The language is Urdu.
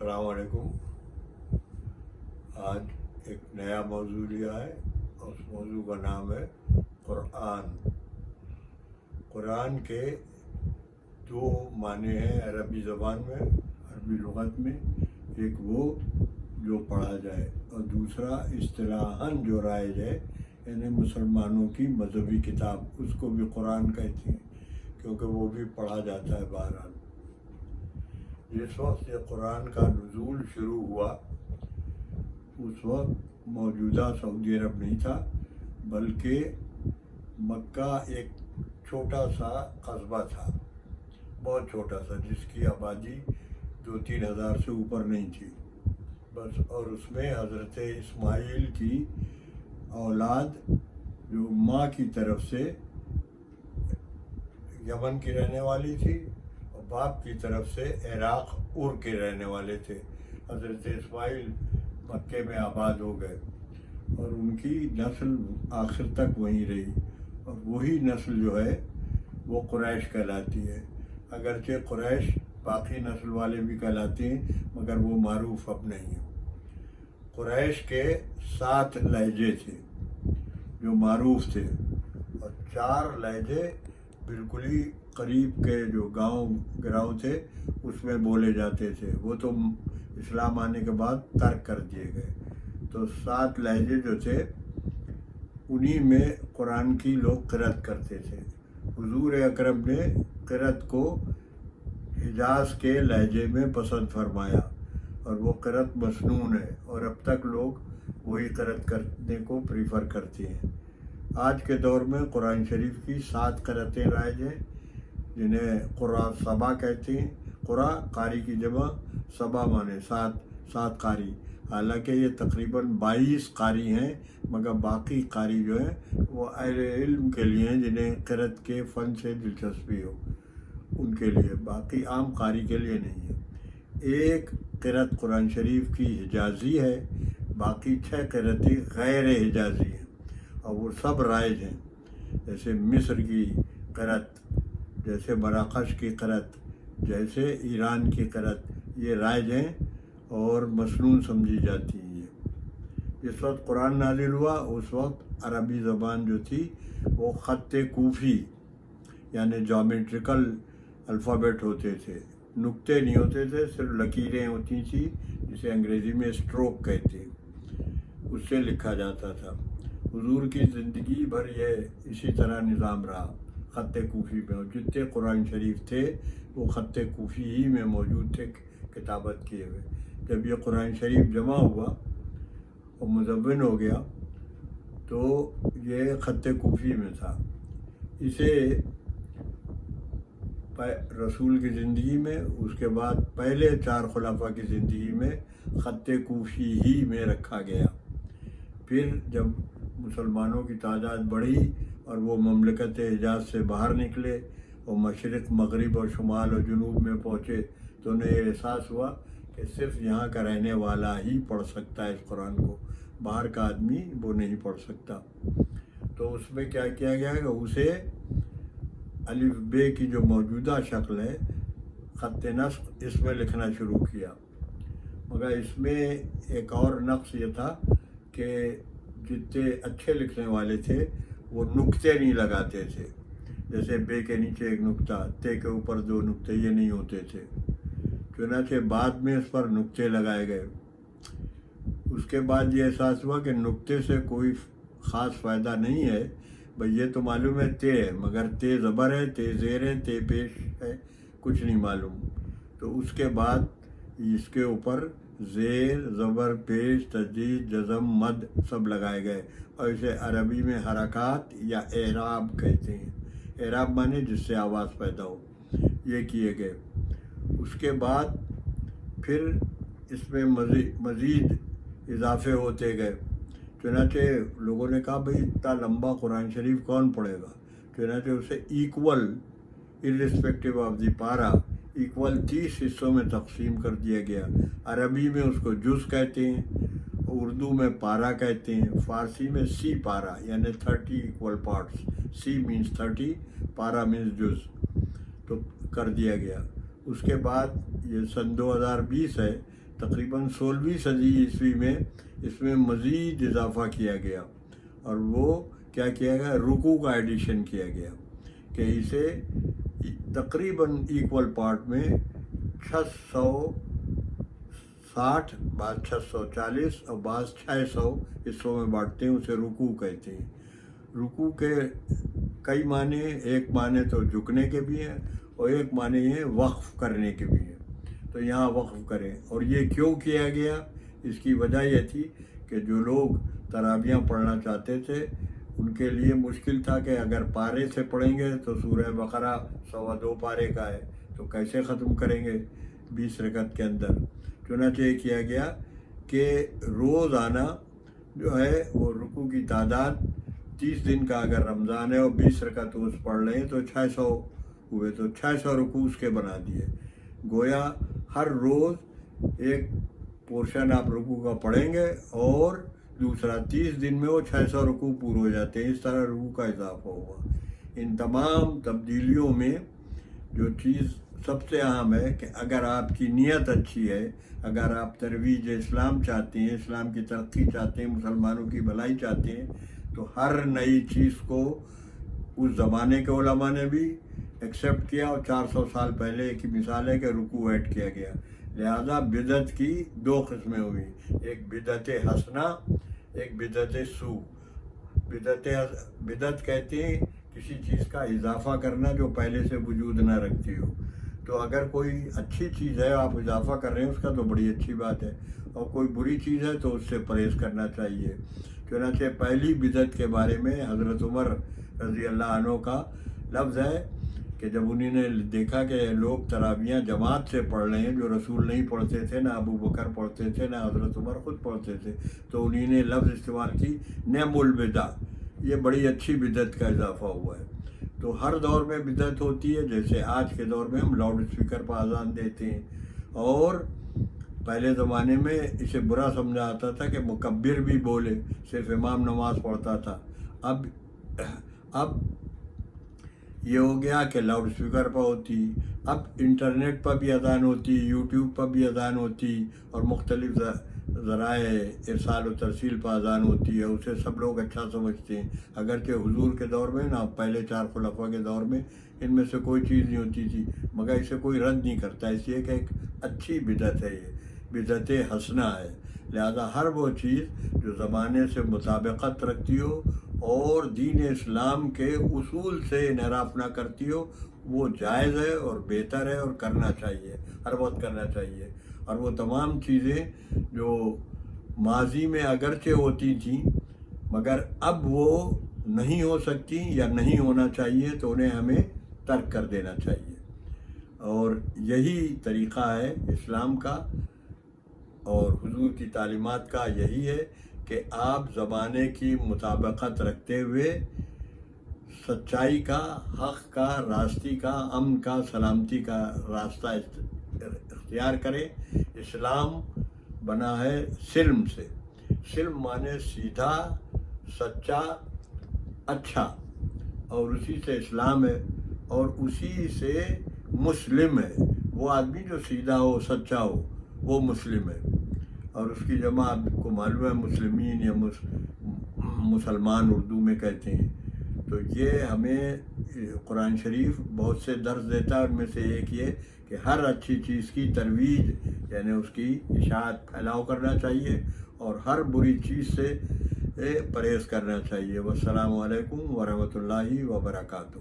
السلام علیکم۔ آج ایک نیا موضوع لیا ہے اور اس موضوع کا نام ہے قرآن۔ قرآن کے دو معنی ہیں عربی زبان میں، عربی لغت میں۔ ایک وہ جو پڑھا جائے اور دوسرا اصطلاحاً جو رائج ہے، یعنی مسلمانوں کی مذہبی کتاب، اس کو بھی قرآن کہتے ہیں کیونکہ وہ بھی پڑھا جاتا ہے بہرحال۔ جس وقت یہ قرآن کا نزول شروع ہوا اس وقت موجودہ سعودی عرب نہیں تھا، بلکہ مکہ ایک چھوٹا سا قصبہ تھا، بہت چھوٹا سا، جس کی آبادی 2-3 ہزار سے اوپر نہیں تھی بس۔ اور اس میں حضرت اسماعیل کی اولاد جو ماں کی طرف سے یمن کی رہنے والی تھی اور باپ کی طرف سے عراق کے رہنے والے تھے۔ حضرت اسماعیل مکے میں آباد ہو گئے اور ان کی نسل آخر تک وہیں رہی، اور وہی نسل جو ہے وہ قریش کہلاتی ہے۔ اگرچہ قریش باقی نسل والے بھی کہلاتے ہیں مگر وہ معروف اب نہیں ہیں۔ قریش کے 7 لہجے تھے جو معروف تھے، اور 4 لہجے بالکل ہی قریب کے جو گاؤں تھے اس میں بولے جاتے تھے، وہ تو اسلام آنے کے بعد ترک کر دیے گئے۔ تو 7 لہجے جو تھے انہی میں قرآن کی لوگ قرأت کرتے تھے۔ حضور اکرم نے قرأت کو حجاز کے لہجے میں پسند فرمایا، اور وہ قرأت مسنون ہے، اور اب تک لوگ وہی قرأت کرنے کو پریفر کرتے ہیں۔ آج کے دور میں قرآن شریف کی 7 قرأتیں رائج ہیں، جنہیں قرآ سبا کہتے ہیں۔ قرآ قاری کی جمع، سبا مانے 7 قاری۔ حالانکہ یہ تقریباً 22 قاری ہیں، مگر باقی قاری جو ہیں وہ اہل علم کے لیے ہیں جنہیں قرأت کے فن سے دلچسپی ہو، ان کے لیے، باقی عام قاری کے لیے نہیں ہے۔ ایک قرأت قرآن شریف کی حجازی ہے، باقی 6 قرأتیں غیر حجازی ہیں، اور وہ سب رائج ہیں، جیسے مصر کی قرأت، جیسے مراکش کی قرأت، جیسے ایران کی قرأت، یہ رائج ہیں اور مسنون سمجھی جاتی ہیں۔ جس وقت قرآن نازل ہوا اس وقت عربی زبان جو تھی وہ خط کوفی یعنی جیومیٹریکل الفابیٹ ہوتے تھے، نقطے نہیں ہوتے تھے، صرف لکیریں ہوتی تھیں، جسے انگریزی میں اسٹروک کہتے ہیں، اس سے لکھا جاتا تھا۔ حضور کی زندگی بھر یہ اسی طرح نظام رہا، خط کوفی میں، اور جتنے قرآن شریف تھے وہ خط کوفی ہی میں موجود تھے، کتابت کیے ہوئے۔ جب یہ قرآن شریف جمع ہوا اور مدون ہو گیا تو یہ خط کوفی میں تھا۔ اسے رسول کی زندگی میں، اس کے بعد پہلے 4 خلفاء کی زندگی میں خط کوفی ہی میں رکھا گیا۔ پھر جب مسلمانوں کی تعداد بڑھی اور وہ مملکت حجاز سے باہر نکلے اور مشرق، مغرب اور شمال اور جنوب میں پہنچے تو انہیں یہ احساس ہوا کہ صرف یہاں کا رہنے والا ہی پڑھ سکتا ہے اس قرآن کو، باہر کا آدمی وہ نہیں پڑھ سکتا۔ تو اس میں کیا کیا گیا کہ اسے الف بے کی جو موجودہ شکل ہے خط نسخ، اس میں لکھنا شروع کیا۔ مگر اس میں ایک اور نقص یہ تھا کہ جتنے اچھے لکھنے والے تھے وہ نقطے نہیں لگاتے تھے، جیسے بے کے نیچے ایک نقطہ، تے کے اوپر 2 نقطے، یہ نہیں ہوتے تھے۔ چنانچہ بعد میں اس پر نقطے لگائے گئے۔ اس کے بعد یہ احساس ہوا کہ نقطے سے کوئی خاص فائدہ نہیں ہے، بھئی یہ تو معلوم ہے تے ہے، مگر تے زبر ہے، تے زیر ہے، تے پیش ہے، کچھ نہیں معلوم۔ تو اس کے بعد اس کے اوپر زیر، زبر، پیش، تشدید، جزم، مد سب لگائے گئے، اور اسے عربی میں حرکات یا اعراب کہتے ہیں۔ اعراب مانے جس سے آواز پیدا ہو، یہ کیے گئے۔ اس کے بعد پھر اس میں مزید اضافے ہوتے گئے۔ چنانچہ لوگوں نے کہا بھئی اتنا لمبا قرآن شریف کون پڑھے گا، چنانچہ اسے ایکول irrespective آف دی پارا، ایکول 30 حصوں میں تقسیم کر دیا گیا۔ عربی میں اس کو جز کہتے ہیں، اردو میں پارا کہتے ہیں، فارسی میں سی پارا یعنی 30 ایکول پارٹس، سی مینس 30، پارا مینس جز، تو کر دیا گیا۔ اس کے بعد یہ سن 2020 ہے تقریباً 16ویں صدی عیسوی میں اس میں مزید اضافہ کیا گیا، اور وہ کیا کیا گیا، رکوع کا ایڈیشن کیا گیا کہ اسے تقریباً ایکول پارٹ میں 660، بعض 640 اور بعض 600 حصوں میں بانٹتے ہیں، اسے رکوع کہتے ہیں۔ رکوع کے کئی معنی، ایک معنی تو جھکنے کے بھی ہیں اور ایک معنی یہ وقف کرنے کے بھی ہیں، تو یہاں وقف کریں۔ اور یہ کیوں کیا گیا، اس کی وجہ یہ تھی کہ جو لوگ تراویح پڑھنا چاہتے تھے ان کے لیے مشکل تھا کہ اگر پارے سے پڑھیں گے تو سورہ بقرہ 2.25 پارے کا ہے تو کیسے ختم کریں گے 20 رکعت کے اندر۔ چنانچہ یہ کیا گیا کہ روزانہ جو ہے وہ رکوع کی تعداد 30 دن کا اگر رمضان ہے اور 20 رکعت روز پڑھ رہے ہیں تو 600 ہوئے، تو 600 رکوع اس کے بنا دیے۔ گویا ہر روز ایک پورشن آپ رکوع کا پڑھیں گے اور دوسرا 30 دن میں وہ 600 رکوع پورے ہو جاتے ہیں، اس طرح رکوع کا اضافہ ہوا۔ ان تمام تبدیلیوں میں جو چیز سب سے اہم ہے کہ اگر آپ کی نیت اچھی ہے، اگر آپ ترویج اسلام چاہتے ہیں، اسلام کی ترقی چاہتے ہیں، مسلمانوں کی بھلائی چاہتے ہیں، تو ہر نئی چیز کو اس زمانے کے علماء نے بھی ایکسیپٹ کیا، اور 400 سال پہلے کی مثال ہے کہ رکوع ایڈ کیا گیا۔ لہذا بدعت کی 2 قسمیں ہوئی، ایک بدعت حسنہ، ایک بدعت سو۔ بدعت کہتے ہیں کسی چیز کا اضافہ کرنا جو پہلے سے وجود نہ رکھتی ہو، تو اگر کوئی اچھی چیز ہے آپ اضافہ کر رہے ہیں اس کا تو بڑی اچھی بات ہے، اور کوئی بری چیز ہے تو اس سے پرہیز کرنا چاہیے۔ چنانچہ پہلی بدعت کے بارے میں حضرت عمر رضی اللہ عنہ کا لفظ ہے کہ جب انہوں نے دیکھا کہ لوگ تراویح جماعت سے پڑھ رہے ہیں جو رسول نہیں پڑھتے تھے، نہ ابو بکر پڑھتے تھے، نہ حضرت عمر خود پڑھتے تھے، تو انہوں نے لفظ استعمال کی نعم البدع، یہ بڑی اچھی بدعت کا اضافہ ہوا ہے۔ تو ہر دور میں بدعت ہوتی ہے، جیسے آج کے دور میں ہم لاؤڈ اسپیکر پر اذان دیتے ہیں، اور پہلے زمانے میں اسے برا سمجھا آتا تھا کہ مکبر بھی بولے، صرف امام نماز پڑھتا تھا۔ اب یہ ہو گیا کہ لاؤڈ اسپیکر پر ہوتی، اب انٹرنیٹ پر بھی اذان ہوتی، یوٹیوب پر بھی اذان ہوتی، اور مختلف ذرائع ارسال و ترسیل پر اذان ہوتی ہے، اسے سب لوگ اچھا سمجھتے ہیں۔ اگرچہ حضور کے دور میں نہ پہلے 4 خلفاء کے دور میں ان میں سے کوئی چیز نہیں ہوتی تھی، مگر اسے کوئی رد نہیں کرتا، اس لیے کہ ایک اچھی بدعت ہے، یہ بدعت حسنہ ہے۔ لہذا ہر وہ چیز جو زمانے سے مطابقت رکھتی ہو اور دین اسلام کے اصول سے انحراف نہ کرتی ہو، وہ جائز ہے اور بہتر ہے اور کرنا چاہیے، ہر وقت کرنا چاہیے۔ اور وہ تمام چیزیں جو ماضی میں اگرچہ ہوتی تھیں مگر اب وہ نہیں ہو سکتی یا نہیں ہونا چاہیے، تو انہیں ہمیں ترک کر دینا چاہیے۔ اور یہی طریقہ ہے اسلام کا اور حضور کی تعلیمات کا، یہی ہے کہ آپ زمانے کی مطابقت رکھتے ہوئے سچائی کا، حق کا، راستی کا، امن کا، سلامتی کا راستہ اختیار کریں۔ اسلام بنا ہے سلم سے، سلم مانے سیدھا، سچا، اچھا، اور اسی سے اسلام ہے، اور اسی سے مسلم ہے۔ وہ آدمی جو سیدھا ہو، سچا ہو، وہ مسلم ہے، اور اس کی جمع آپ کو معلوم ہے مسلمین یا مسلمان اردو میں کہتے ہیں۔ تو یہ ہمیں قرآن شریف بہت سے درس دیتا ہے، ان میں سے ایک یہ کہ ہر اچھی چیز کی ترویج یعنی اس کی اشاعت پھیلاؤ کرنا چاہیے، اور ہر بری چیز سے پرہیز کرنا چاہیے۔ والسلام علیکم ورحمۃ اللہ وبرکاتہ۔